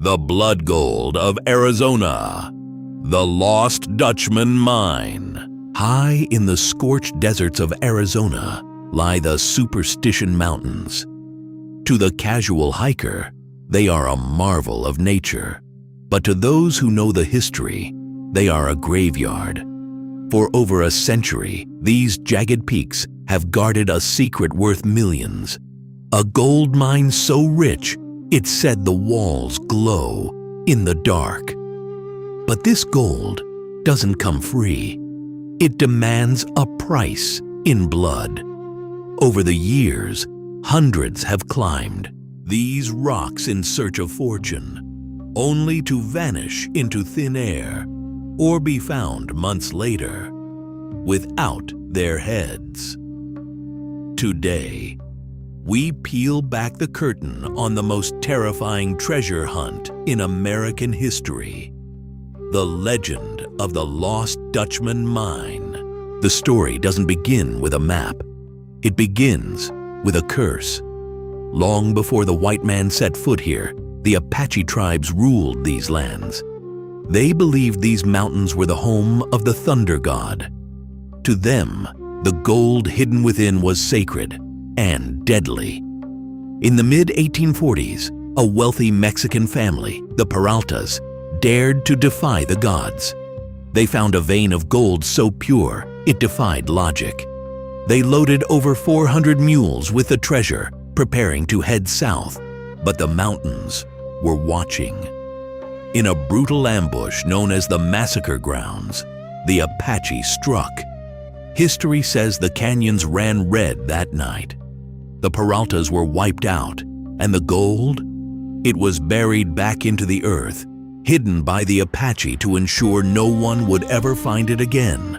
The blood gold of Arizona. The Lost Dutchman Mine. High in the scorched deserts of Arizona lie the Superstition Mountains. To the casual hiker, they are a marvel of nature. But to those who know the history, they are a graveyard. For over a century, these jagged peaks have guarded a secret worth millions. A gold mine so rich, it's said the walls glow in the dark. But this gold doesn't come free. It demands a price in blood. Over the years, hundreds have climbed these rocks in search of fortune, only to vanish into thin air or be found months later without their heads. Today, we peel back the curtain on the most terrifying treasure hunt in American history. The legend of the Lost Dutchman Mine. The story doesn't begin with a map. It begins with a curse. Long before the white man set foot here, the Apache tribes ruled these lands. They believed these mountains were the home of the thunder god. To them, the gold hidden within was sacred and deadly. In the mid-1840s, a wealthy Mexican family, the Peraltas, dared to defy the gods. They found a vein of gold so pure it defied logic. They loaded over 400 mules with the treasure, preparing to head south, but the mountains were watching. In a brutal ambush known as the Massacre Grounds, the Apache struck. History says the canyons ran red that night. The Peraltas were wiped out, and the gold? It was buried back into the earth, hidden by the Apache to ensure no one would ever find it again.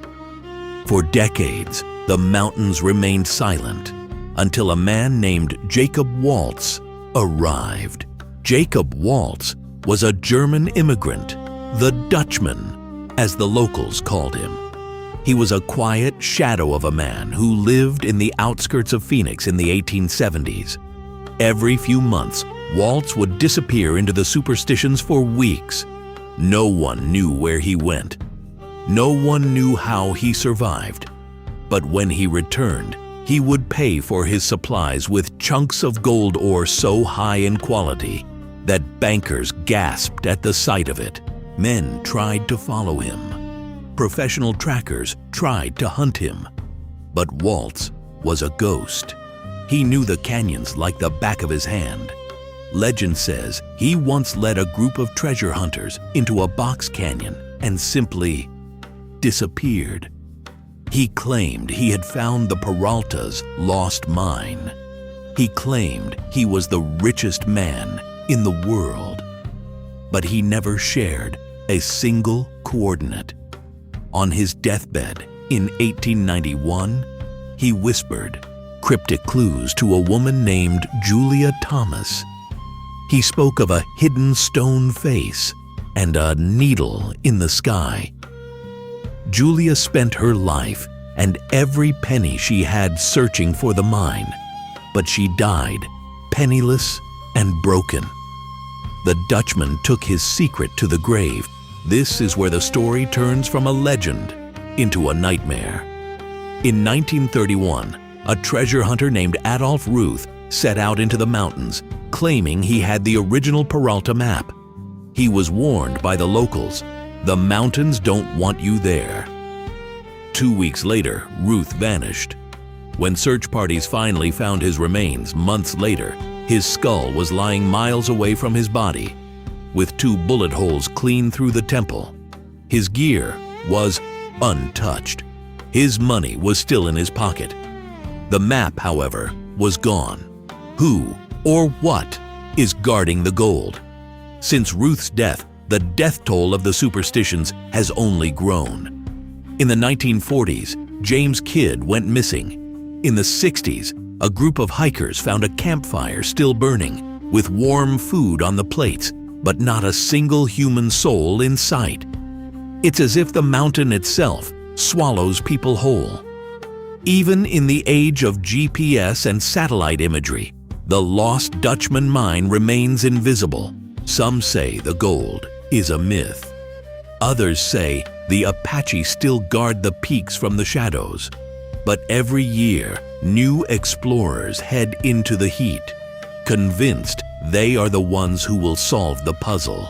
For decades, the mountains remained silent until a man named Jacob Waltz arrived. Jacob Waltz was a German immigrant, the Dutchman, as the locals called him. He was a quiet shadow of a man who lived in the outskirts of Phoenix in the 1870s. Every few months, Waltz would disappear into the superstitions for weeks. No one knew where he went. No one knew how he survived. But when he returned, he would pay for his supplies with chunks of gold ore so high in quality that bankers gasped at the sight of it. Men tried to follow him. Professional trackers tried to hunt him. But Waltz was a ghost. He knew the canyons like the back of his hand. Legend says he once led a group of treasure hunters into a box canyon and simply disappeared. He claimed he had found the Peralta's lost mine. He claimed he was the richest man in the world. But he never shared a single coordinate. On his deathbed in 1891, he whispered cryptic clues to a woman named Julia Thomas. He spoke of a hidden stone face and a needle in the sky. Julia spent her life and every penny she had searching for the mine, but she died penniless and broken. The Dutchman took his secret to the grave. This is where the story turns from a legend into a nightmare. In 1931, a treasure hunter named Adolph Ruth set out into the mountains, claiming he had the original Peralta map. He was warned by the locals, "The mountains don't want you there." 2 weeks later, Ruth vanished. When search parties finally found his remains months later, his skull was lying miles away from his body, with 2 bullet holes clean through the temple. His gear was untouched. His money was still in his pocket. The map, however, was gone. Who or what is guarding the gold? Since Ruth's death, the death toll of the superstitions has only grown. In the 1940s, James Kidd went missing. In the 60s, a group of hikers found a campfire still burning, with warm food on the plates, but not a single human soul in sight. It's as if the mountain itself swallows people whole. Even in the age of GPS and satellite imagery, the Lost Dutchman Mine remains invisible. Some say the gold is a myth. Others say the Apache still guard the peaks from the shadows. But every year, new explorers head into the heat, convinced they are the ones who will solve the puzzle.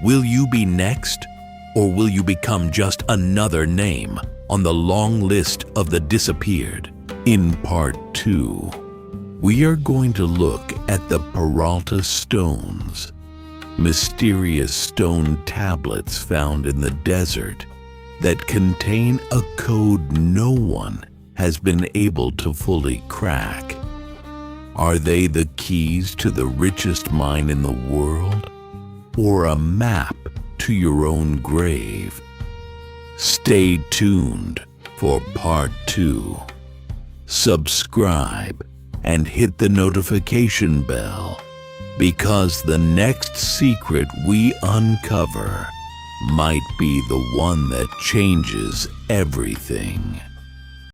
Will you be next, or will you become just another name on the long list of the disappeared? In part 2, we are going to look at the Peralta stones, mysterious stone tablets found in the desert that contain a code no one has been able to fully crack. Are they the keys to the richest mine in the world, or a map to your own grave? Stay tuned for part 2. Subscribe and hit the notification bell, because the next secret we uncover might be the one that changes everything.